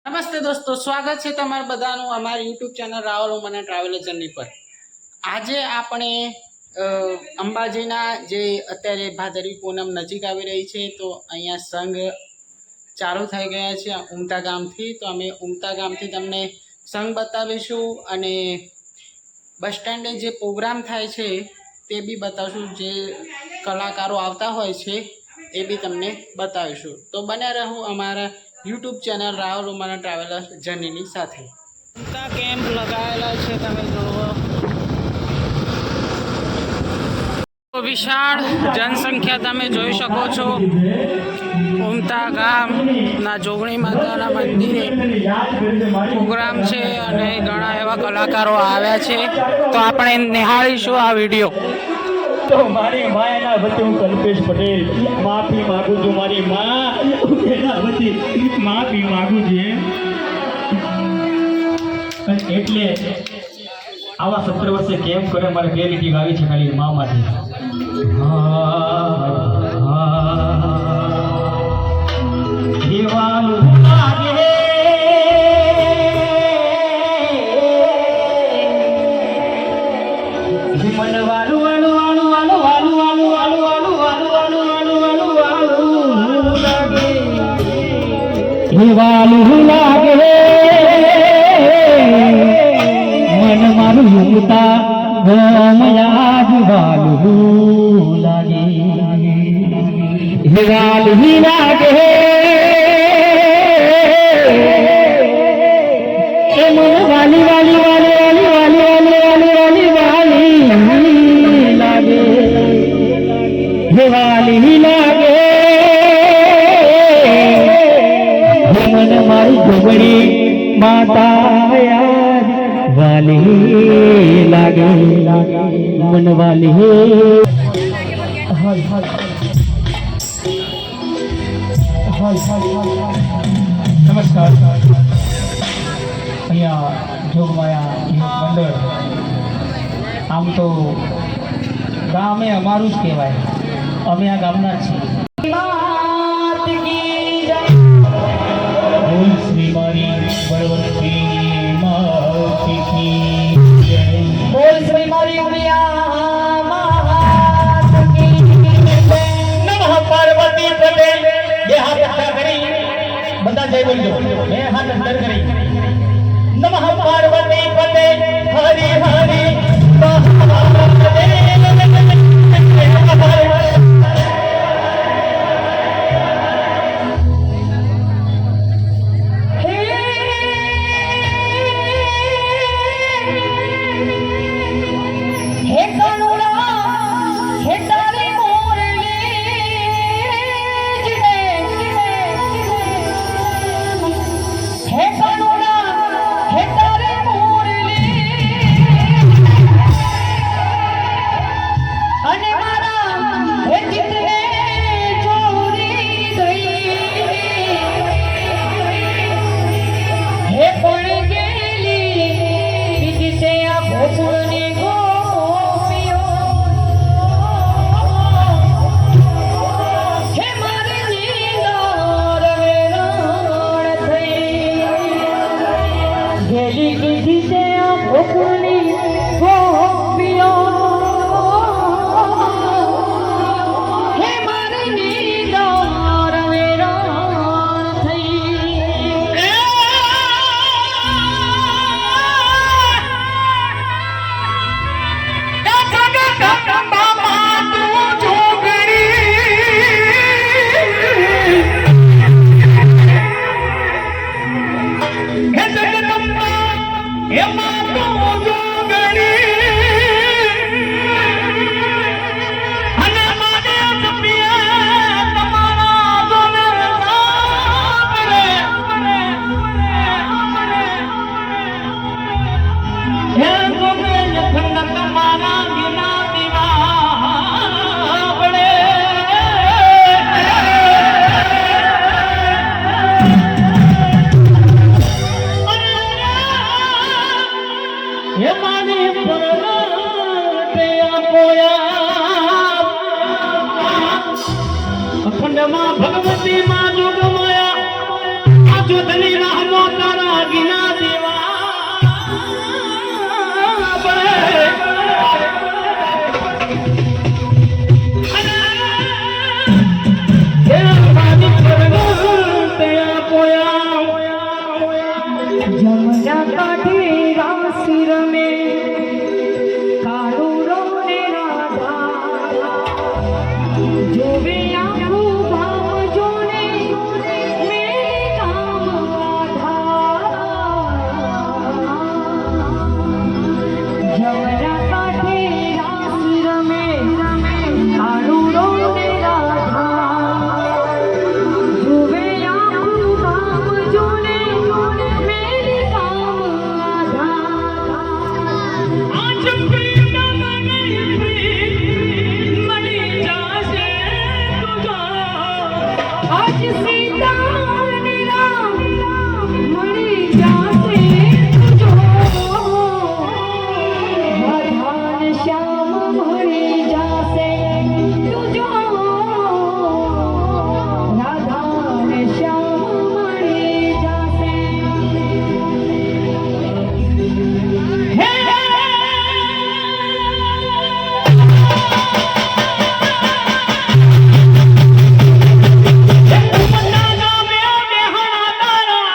નમસ્તે દોસ્તો, સ્વાગત છે તમારા બધાનું અમારી યુટ્યુબ ચેનલ રાહુલ ઉમરના ટ્રાવેલ જર્ની પર। આજે આપણે અંબાજીના જે અત્યારે ભાદરવી પૂનમ નજીક આવી રહી છે, તો અહીંયા સંઘ ચાલુ થઈ ગયા છે ઉમતા ગામથી। તો અમે ઉમતા ગામથી તમને સંઘ બતાવીશું અને બસ સ્ટેન્ડે જે પ્રોગ્રામ થાય છે તે બી બતાવીશું, જે કલાકારો આવતા હોય છે એ બી તમને બતાવીશું। તો બન્યા રહો અમારા યુટ્યુબ ચેનલ રાહુલ ઉમરના ટ્રાવેલ જર્નીની સાથે। ઉમતા કેમ્પ લગાવેલા છે, તમે જુઓ વિશાળ જનસંખ્યા તમે જોઈ શકો છો। ઉમતા ગામના જોગણી માતાના મંદિરે પ્રોગ્રામ છે અને ઘણા એવા કલાકારો આવ્યા છે, તો આપણે નિહાળીશું આ વિડીયો। તો મારી માના વતી હું કલ્પેશ પટેલ માફી માંગુ છું। મારી માં એના વતી માફી માંગુ છું। એટલે આવા 17 વર્ષે કેમ કરે મારે બે લીટી ગાવી છે ખાલી મા માટે। દેવાલું લાગે મનવાલું વાલું લાગે મન મારું યુમતા ગમયાદ વાલું લાગે વાલું લાગે મન વાલી વાલી વાલી વાલી વાલી વાલી વાલી લાગે વાલી લાગે मन मारी जोगड़ी माता याद वाली लागे मन वाली नमस्कार। अहिया जोगमाया मंडળ आम तो गामे अमारू ज कहेवाय, अमे आ गामना ज छीए। श्री मारी बलवंती माती की जय। बोल श्री मारी उमिया मात की जय। नमः पार्वती पटेल બે હાથ ઊંચા કરી બધા જય બોલજો। બે હાથ અંદર કરી નમઃ પાર્વતી પટેલ હરી હરી અખંડ માં ભગવતી માં જોગ માયા આ જોધની રહમત દાગીના દેવા જમના કાંઠે રાસ રમે કાળું રોને રાધા જોવે આખું ગામ જોને મેરે કામ આધા જમના કાંઠે રાસ રમે કાળું રોને રાધા જોવે આખું ગામ જોને મેરે કામ આધા આજ પ્રેમ મને મળી જાશે તુજો આજ સીતા અને રામ મળી જાશે તુજો રાધા ને શ્યામ મળી જાશે તુજો રાધા ને શ્યામ મળી જાશે હે ઉમરના નામે બેહણા તારા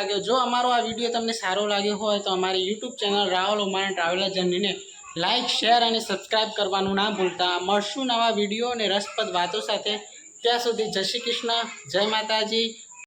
લાગ્યો. જો અમારો આ વિડીયો તમને સારો લાગ્યો હોય તો અમારી યુટ્યુબ ચેનલ રાહુલ ઉમાણા ટ્રાવેલર જર્નીને લાઇક, શેર અને સબસ્ક્રાઈબ કરવાનું ના ભૂલતા. મળશું નવા વિડીયો અને રસપ્રદ વાતો સાથે. ત્યાં સુધી જય શ્રી કૃષ્ણ, જય માતાજી.